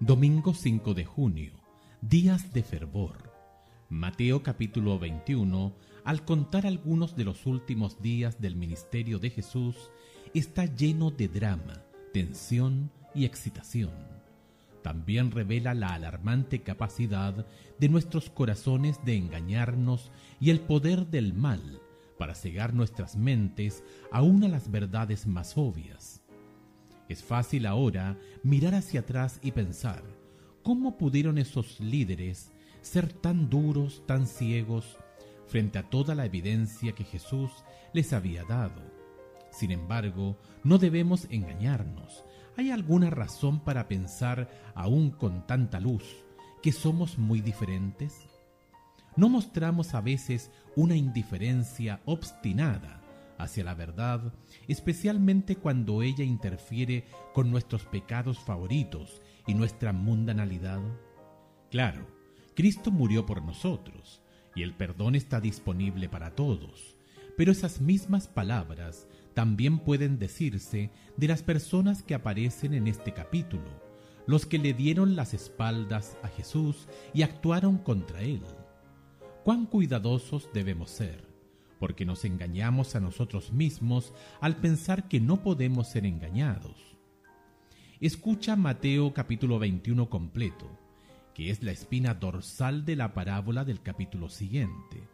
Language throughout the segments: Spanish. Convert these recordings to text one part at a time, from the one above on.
Domingo 5 de junio, días de fervor. Mateo capítulo 21, al contar algunos de los últimos días del ministerio de Jesús, está lleno de drama, tensión y excitación. También revela la alarmante capacidad de nuestros corazones de engañarnos y el poder del mal para cegar nuestras mentes aún a las verdades más obvias. Es fácil ahora mirar hacia atrás y pensar, ¿cómo pudieron esos líderes ser tan duros, tan ciegos, frente a toda la evidencia que Jesús les había dado? Sin embargo, no debemos engañarnos. ¿Hay alguna razón para pensar, aún con tanta luz, que somos muy diferentes? ¿No mostramos a veces una indiferencia obstinada hacia la verdad, especialmente cuando ella interfiere con nuestros pecados favoritos y nuestra mundanalidad? Claro, Cristo murió por nosotros, y el perdón está disponible para todos, pero esas mismas palabras también pueden decirse de las personas que aparecen en este capítulo, los que le dieron las espaldas a Jesús y actuaron contra él. ¿Cuán cuidadosos debemos ser? Porque nos engañamos a nosotros mismos al pensar que no podemos ser engañados. Escucha Mateo capítulo 21 completo, que es la espina dorsal de la parábola del capítulo siguiente.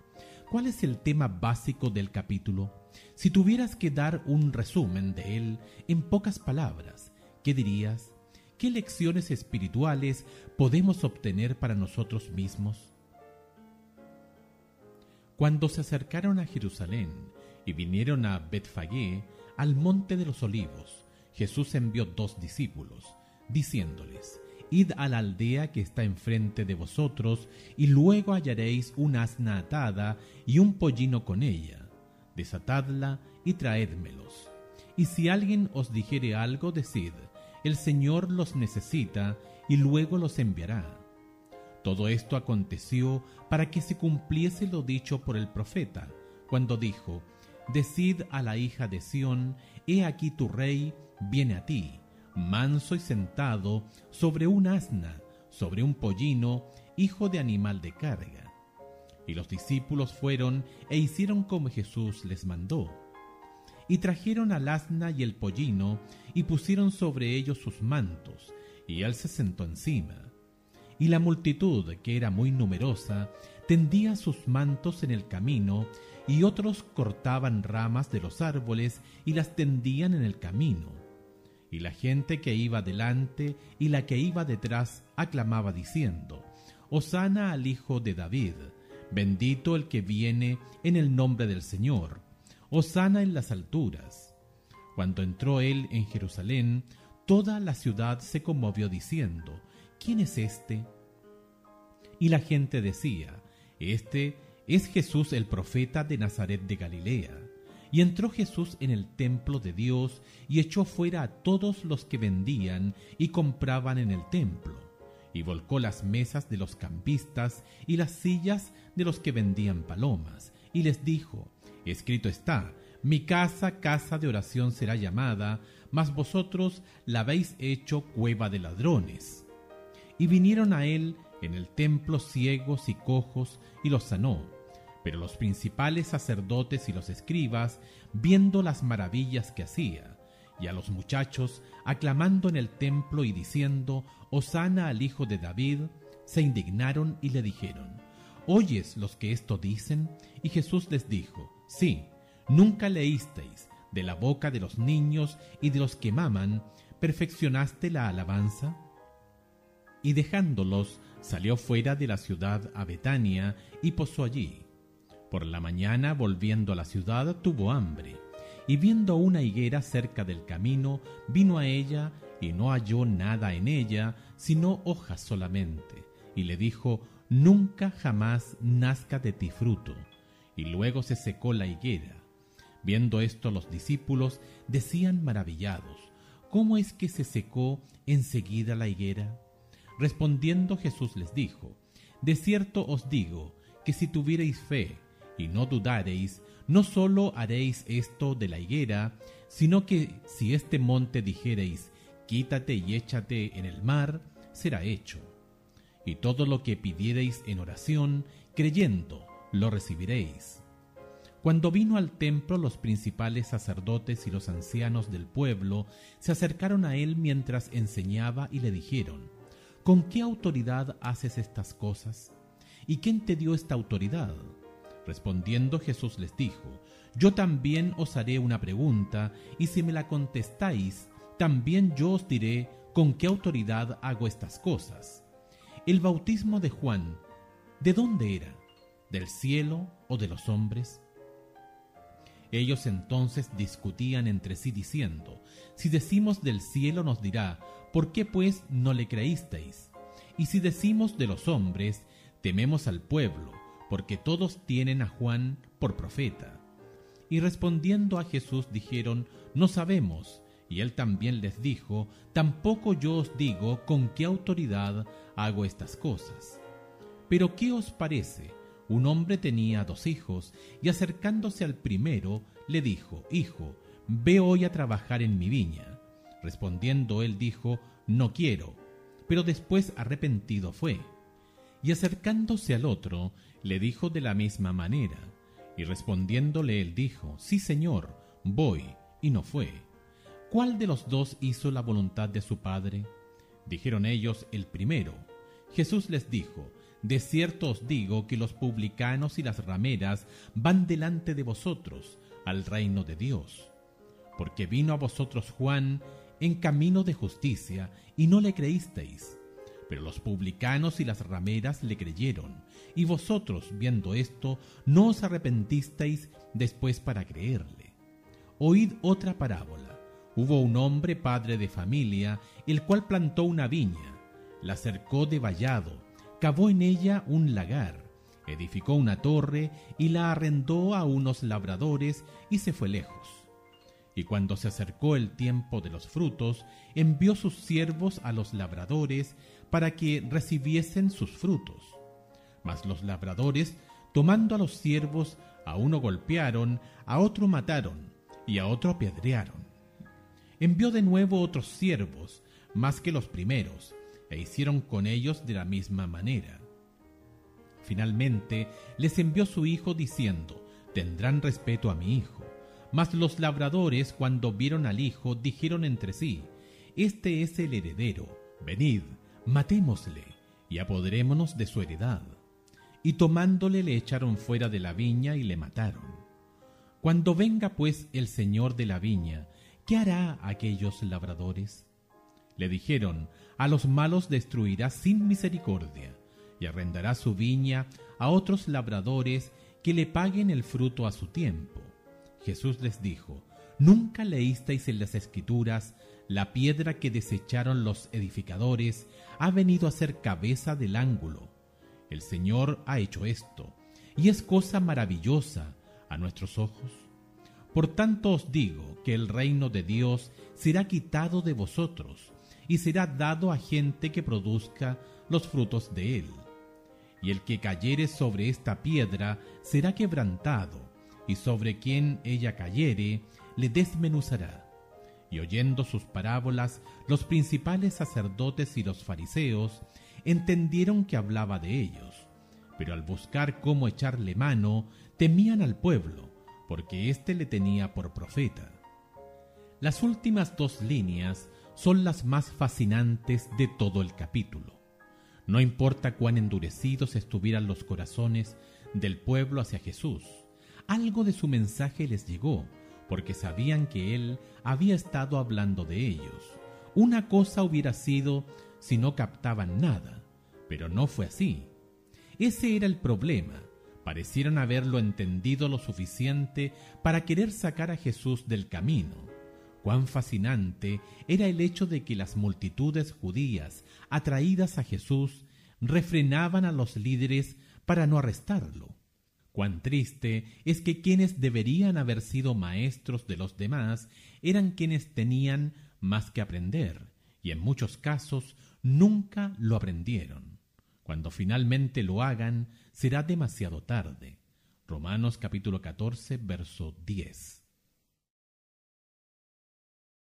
¿Cuál es el tema básico del capítulo? Si tuvieras que dar un resumen de él en pocas palabras, ¿qué dirías? ¿Qué lecciones espirituales podemos obtener para nosotros mismos? Cuando se acercaron a Jerusalén y vinieron a Betfagé, al monte de los olivos, Jesús envió 2 discípulos, diciéndoles: Id a la aldea que está enfrente de vosotros, y luego hallaréis una asna atada y un pollino con ella. Desatadla y traédmelos. Y si alguien os dijere algo, decid: el Señor los necesita, y luego los enviará. Todo esto aconteció para que se cumpliese lo dicho por el profeta, cuando dijo: Decid a la hija de Sión, he aquí tu rey viene a ti, manso y sentado sobre un asna, sobre un pollino, hijo de animal de carga. Y los discípulos fueron e hicieron como Jesús les mandó. Y trajeron al asna y el pollino, y pusieron sobre ellos sus mantos, y él se sentó encima. Y la multitud, que era muy numerosa, tendía sus mantos en el camino, y otros cortaban ramas de los árboles y las tendían en el camino. Y la gente que iba delante y la que iba detrás aclamaba diciendo: Hosana al Hijo de David, bendito el que viene en el nombre del Señor, Hosana en las alturas. Cuando entró él en Jerusalén, toda la ciudad se conmovió diciendo: ¿Quién es este? Y la gente decía: Este es Jesús el profeta de Nazaret de Galilea. Y entró Jesús en el templo de Dios y echó fuera a todos los que vendían y compraban en el templo, y volcó las mesas de los campistas y las sillas de los que vendían palomas, y les dijo: Escrito está: mi casa, casa de oración será llamada, mas vosotros la habéis hecho cueva de ladrones. Y vinieron a él en el templo ciegos y cojos, y los sanó. Pero los principales sacerdotes y los escribas, viendo las maravillas que hacía, y a los muchachos aclamando en el templo y diciendo: Hosana al Hijo de David, se indignaron y le dijeron: ¿Oyes los que esto dicen? Y Jesús les dijo: Sí, ¿nunca leísteis: de la boca de los niños y de los que maman, perfeccionaste la alabanza? Y dejándolos, salió fuera de la ciudad a Betania y posó allí. Por la mañana, volviendo a la ciudad, tuvo hambre, y viendo una higuera cerca del camino, vino a ella, y no halló nada en ella, sino hojas solamente, y le dijo: Nunca jamás nazca de ti fruto. Y luego se secó la higuera. Viendo esto, los discípulos decían maravillados: ¿Cómo es que se secó enseguida la higuera? Respondiendo Jesús les dijo: De cierto os digo, que si tuviereis fe, y no dudareis, no sólo haréis esto de la higuera, sino que si este monte dijereis: quítate y échate en el mar, será hecho. Y todo lo que pidiereis en oración, creyendo, lo recibiréis. Cuando vino al templo, los principales sacerdotes y los ancianos del pueblo se acercaron a él mientras enseñaba y le dijeron: ¿Con qué autoridad haces estas cosas? ¿Y quién te dio esta autoridad? Respondiendo Jesús les dijo: Yo también os haré una pregunta, y si me la contestáis, también yo os diré con qué autoridad hago estas cosas. El bautismo de Juan, ¿de dónde era? ¿Del cielo o de los hombres? Ellos entonces discutían entre sí diciendo: Si decimos del cielo, nos dirá: ¿por qué pues no le creísteis? Y si decimos de los hombres, tememos al pueblo, porque todos tienen a Juan por profeta. Y respondiendo a Jesús dijeron: No sabemos. Y él también les dijo: Tampoco yo os digo con qué autoridad hago estas cosas. Pero ¿qué os parece? Un hombre tenía 2 hijos, y acercándose al primero, le dijo: Hijo, ve hoy a trabajar en mi viña. Respondiendo él dijo: No quiero. Pero después arrepentido fue. Y acercándose al otro, le dijo de la misma manera. Y respondiéndole él dijo: Sí, Señor, voy. Y no fue. ¿Cuál de los 2 hizo la voluntad de su padre? Dijeron ellos: el primero. Jesús les dijo: De cierto os digo que los publicanos y las rameras van delante de vosotros al reino de Dios. Porque vino a vosotros Juan en camino de justicia, y no le creísteis. Pero los publicanos y las rameras le creyeron, y vosotros, viendo esto, no os arrepentisteis después para creerle. Oíd otra parábola. Hubo un hombre padre de familia, el cual plantó una viña, la cercó de vallado, cavó en ella un lagar, edificó una torre y la arrendó a unos labradores y se fue lejos. Y cuando se acercó el tiempo de los frutos, envió sus siervos a los labradores para que recibiesen sus frutos. Mas los labradores, tomando a los siervos, a uno golpearon, a otro mataron y a otro apedrearon. Envió de nuevo otros siervos, más que los primeros, e hicieron con ellos de la misma manera. Finalmente les envió su hijo diciendo: Tendrán respeto a mi hijo. Mas los labradores, cuando vieron al hijo, dijeron entre sí: Este es el heredero, venid, matémosle, y apoderémonos de su heredad. Y tomándole le echaron fuera de la viña y le mataron. Cuando venga pues el señor de la viña, ¿qué hará a aquellos labradores? Le dijeron: A los malos destruirá sin misericordia, y arrendará su viña a otros labradores que le paguen el fruto a su tiempo. Jesús les dijo: ¿Nunca leísteis en las Escrituras: la piedra que desecharon los edificadores ha venido a ser cabeza del ángulo? El Señor ha hecho esto, y es cosa maravillosa a nuestros ojos. Por tanto os digo que el reino de Dios será quitado de vosotros, y será dado a gente que produzca los frutos de él. Y el que cayere sobre esta piedra será quebrantado, y sobre quien ella cayere le desmenuzará. Y oyendo sus parábolas, los principales sacerdotes y los fariseos entendieron que hablaba de ellos, pero al buscar cómo echarle mano, temían al pueblo, porque éste le tenía por profeta. Las últimas 2 líneas son las más fascinantes de todo el capítulo. No importa cuán endurecidos estuvieran los corazones del pueblo hacia Jesús, algo de su mensaje les llegó, porque sabían que él había estado hablando de ellos. Una cosa hubiera sido si no captaban nada, pero no fue así. Ese era el problema. Parecieron haberlo entendido lo suficiente para querer sacar a Jesús del camino. Cuán fascinante era el hecho de que las multitudes judías atraídas a Jesús refrenaban a los líderes para no arrestarlo. Cuán triste es que quienes deberían haber sido maestros de los demás eran quienes tenían más que aprender, y en muchos casos nunca lo aprendieron. Cuando finalmente lo hagan, será demasiado tarde. Romanos capítulo 14, verso 10.